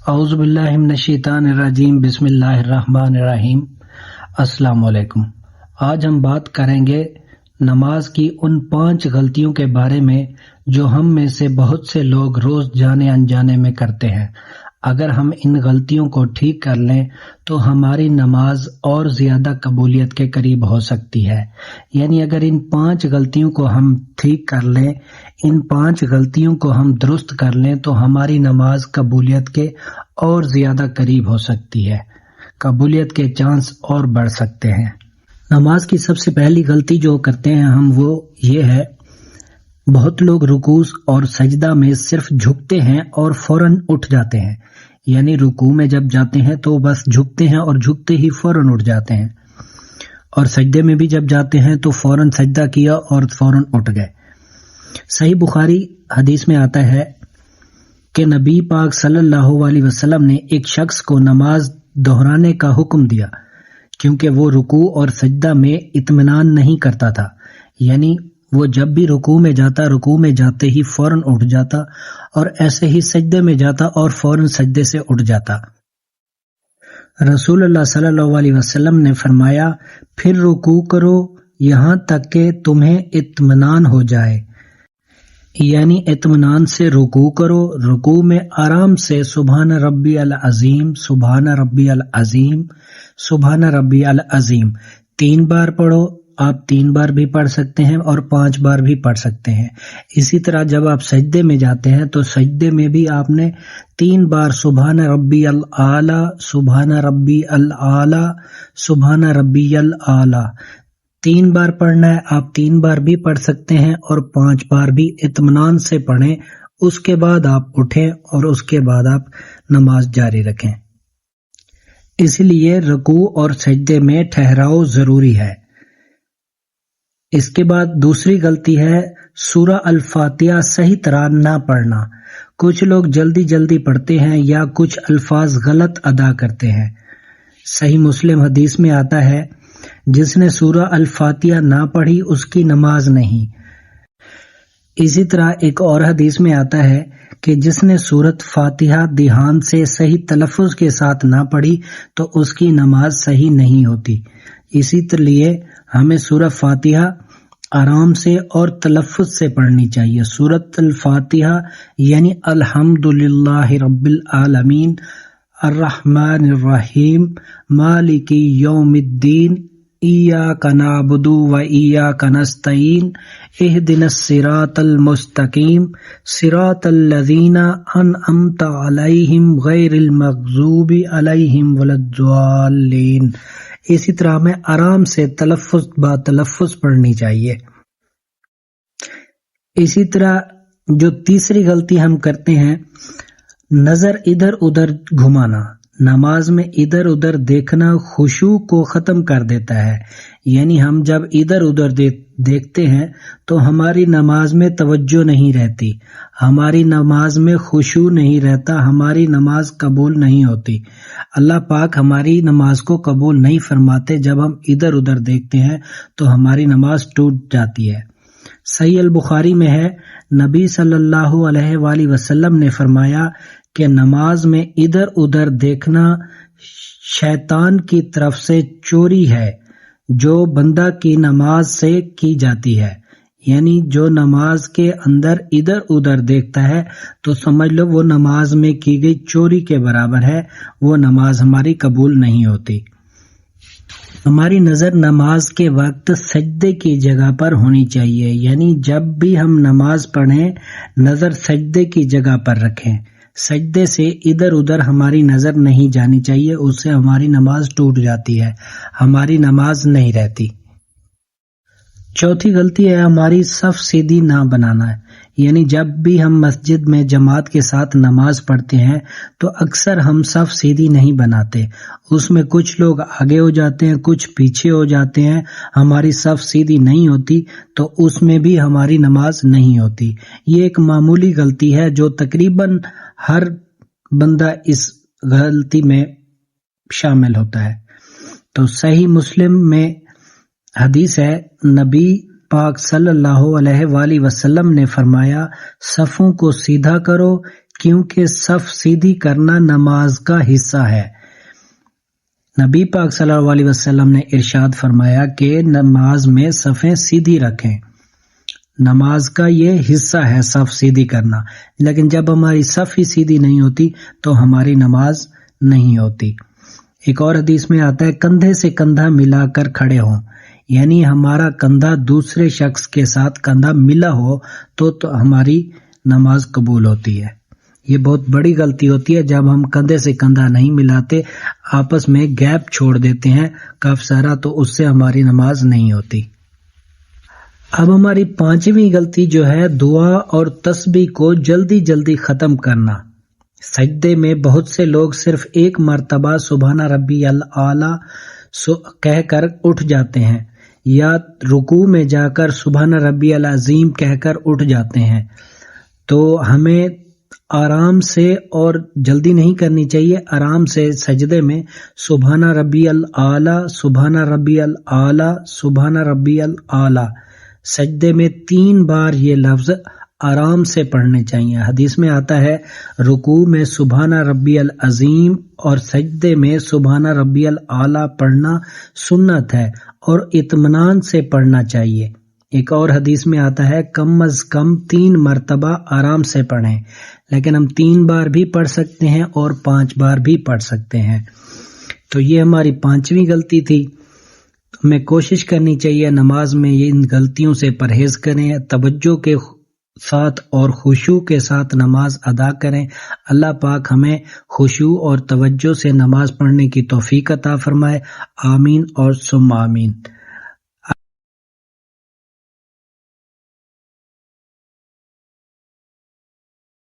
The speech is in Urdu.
اعوذ باللہ من الشیطان الرجیم، بسم اللہ الرحمن الرحیم۔ السلام علیکم۔ آج ہم بات کریں گے نماز کی ان 5 غلطیوں کے بارے میں جو ہم میں سے بہت سے لوگ روز جانے انجانے میں کرتے ہیں۔ اگر ہم ان غلطیوں کو ٹھیک کر لیں تو ہماری نماز اور زیادہ قبولیت کے قریب ہو سکتی ہے۔ یعنی اگر ان 5 غلطیوں کو ہم ٹھیک کر لیں، ان 5 غلطیوں کو ہم درست کر لیں تو ہماری نماز قبولیت کے اور زیادہ قریب ہو سکتی ہے، قبولیت کے چانس اور بڑھ سکتے ہیں۔ نماز کی سب سے پہلی غلطی جو کرتے ہیں ہم وہ یہ ہے، بہت لوگ رکوع اور سجدہ میں صرف جھکتے ہیں اور فوراً اٹھ جاتے ہیں۔ یعنی رکوع میں جب جاتے ہیں تو بس جھکتے ہیں اور جھکتے ہی فوراً اٹھ جاتے ہیں، اور سجدے میں بھی جب جاتے ہیں تو فوراً سجدہ کیا اور فوراً اٹھ گئے۔ صحیح بخاری حدیث میں آتا ہے کہ نبی پاک صلی اللہ علیہ وسلم نے ایک شخص کو نماز دہرانے کا حکم دیا کیونکہ وہ رکوع اور سجدہ میں اطمینان نہیں کرتا تھا۔ یعنی وہ جب بھی رکوع میں جاتا، رکوع میں جاتے ہی فوراً اٹھ جاتا، اور ایسے ہی سجدے میں جاتا اور فوراً سجدے سے اٹھ جاتا۔ رسول اللہ صلی اللہ علیہ وسلم نے فرمایا، پھر رکوع کرو یہاں تک کہ تمہیں اطمینان ہو جائے۔ یعنی اطمینان سے رکوع کرو، رکوع میں آرام سے سبحان ربی العظیم، سبحان ربی العظیم، سبحان ربی العظیم 3 بار پڑھو۔ آپ 3 بار بھی پڑھ سکتے ہیں اور 5 بار بھی پڑھ سکتے ہیں۔ اسی طرح جب آپ سجدے میں جاتے ہیں تو سجدے میں بھی آپ نے 3 بار سبحان ربی العالی، سبحان ربی العالی، سبحان ربی العالی 3 بار پڑھنا ہے۔ آپ 3 بار بھی پڑھ سکتے ہیں اور 5 بار بھی اطمینان سے پڑھیں۔ اس کے بعد آپ اٹھیں اور اس کے بعد آپ نماز جاری رکھیں۔ اس لیے رکوع اور سجدے میں ٹھہراؤ ضروری ہے۔ اس کے بعد دوسری غلطی ہے سورہ الفاتحہ صحیح طرح نہ پڑھنا۔ کچھ لوگ جلدی جلدی پڑھتے ہیں یا کچھ الفاظ غلط ادا کرتے ہیں۔ صحیح مسلم حدیث میں آتا ہے، جس نے سورہ الفاتحہ نہ پڑھی اس کی نماز نہیں۔ اسی طرح ایک اور حدیث میں آتا ہے کہ جس نے سورۃ فاتحہ دھیان سے صحیح تلفظ کے ساتھ نہ پڑھی تو اس کی نماز صحیح نہیں ہوتی۔ اسی لیے ہمیں سورہ فاتحہ آرام سے اور تلفظ سے پڑھنی چاہیے۔ سورۃ الفاتحہ یعنی الحمدللہ رب العالمین الرحمن الرحیم مالک یوم الدین ایاک نعبد و ایاک نستعین اہدنا الصراط المستقیم صراط الذین انعمت علیہم غیر المغضوب علیہم ولا الضالین۔ اسی طرح ہمیں آرام سے تلفظ با تلفظ پڑھنی چاہیے۔ اسی طرح جو تیسری غلطی ہم کرتے ہیں، نظر ادھر ادھر گھمانا۔ نماز میں ادھر ادھر دیکھنا خشوع کو ختم کر دیتا ہے۔ یعنی ہم جب ادھر ادھر دیکھتے ہیں تو ہماری نماز میں توجہ نہیں رہتی، ہماری نماز میں خشوع نہیں رہتا، ہماری نماز قبول نہیں ہوتی۔ اللہ پاک ہماری نماز کو قبول نہیں فرماتے۔ جب ہم ادھر ادھر دیکھتے ہیں تو ہماری نماز ٹوٹ جاتی ہے۔ صحیح البخاری میں ہے، نبی صلی اللہ علیہ وآلہ وسلم نے فرمایا کہ نماز میں ادھر ادھر دیکھنا شیطان کی طرف سے چوری ہے جو بندہ کی نماز سے کی جاتی ہے۔ یعنی جو نماز کے اندر ادھر ادھر دیکھتا ہے تو سمجھ لو وہ نماز میں کی گئی چوری کے برابر ہے، وہ نماز ہماری قبول نہیں ہوتی۔ ہماری نظر نماز کے وقت سجدے کی جگہ پر ہونی چاہیے۔ یعنی جب بھی ہم نماز پڑھیں نظر سجدے کی جگہ پر رکھیں۔ سجدے سے ادھر ادھر ہماری نظر نہیں جانی چاہیے، اس سے ہماری نماز ٹوٹ جاتی ہے، ہماری نماز نہیں رہتی۔ چوتھی غلطی ہے ہماری صف سیدھی نہ بنانا ہے۔ یعنی جب بھی ہم مسجد میں جماعت کے ساتھ نماز پڑھتے ہیں تو اکثر ہم صف سیدھی نہیں بناتے، اس میں کچھ لوگ آگے ہو جاتے ہیں، کچھ پیچھے ہو جاتے ہیں، ہماری صف سیدھی نہیں ہوتی تو اس میں بھی ہماری نماز نہیں ہوتی۔ یہ ایک معمولی غلطی ہے جو تقریباً ہر بندہ اس غلطی میں شامل ہوتا ہے۔ تو صحیح مسلم میں حدیث ہے، نبی پاک صلی اللہ علیہ وآلہ وسلم نے فرمایا، صفوں کو سیدھا کرو کیونکہ صف سیدھی کرنا نماز کا حصہ ہے۔ نبی پاک صلی اللہ علیہ وسلم نے ارشاد فرمایا کہ نماز میں صفیں سیدھی رکھیں، نماز کا یہ حصہ ہے صف سیدھی کرنا، لیکن جب ہماری صف ہی سیدھی نہیں ہوتی تو ہماری نماز نہیں ہوتی۔ ایک اور حدیث میں آتا ہے کندھے سے کندھا ملا کر کھڑے ہوں، یعنی ہمارا کندھا دوسرے شخص کے ساتھ کندھا ملا ہو تو ہماری نماز قبول ہوتی ہے۔ یہ بہت بڑی غلطی ہوتی ہے جب ہم کندھے سے کندھا نہیں ملاتے، آپس میں گیپ چھوڑ دیتے ہیں کافی سارا، تو اس سے ہماری نماز نہیں ہوتی۔ اب ہماری پانچویں غلطی جو ہے دعا اور تسبیح کو جلدی جلدی ختم کرنا۔ سجدے میں بہت سے لوگ صرف ایک مرتبہ سبحان ربی الاعلی کہہ کر اٹھ جاتے ہیں، یا رکوع میں جا کر سبحان ربی العظیم کہہ کر اٹھ جاتے ہیں۔ تو ہمیں آرام سے اور جلدی نہیں کرنی چاہیے، آرام سے سجدے میں سبحان ربی الاعلی، سبحان ربی الاعلی، سبحان ربی الاعلی، سجدے میں 3 بار یہ لفظ آرام سے پڑھنے چاہیے۔ حدیث میں آتا ہے رکوع میں سبحان ربی العظیم اور سجدے میں سبحان ربی الاعلی پڑھنا سنت ہے اور اطمینان سے پڑھنا چاہیے۔ ایک اور حدیث میں آتا ہے کم از کم 3 مرتبہ آرام سے پڑھیں، لیکن ہم 3 بار بھی پڑھ سکتے ہیں اور 5 بار بھی پڑھ سکتے ہیں۔ تو یہ ہماری 5ویں غلطی تھی۔ ہمیں کوشش کرنی چاہیے نماز میں ان غلطیوں سے پرہیز کریں، توجہ کے ساتھ اور خشوع کے ساتھ نماز ادا کریں۔ اللہ پاک ہمیں خشوع اور توجہ سے نماز پڑھنے کی توفیق عطا فرمائے، آمین اور ثم آمین۔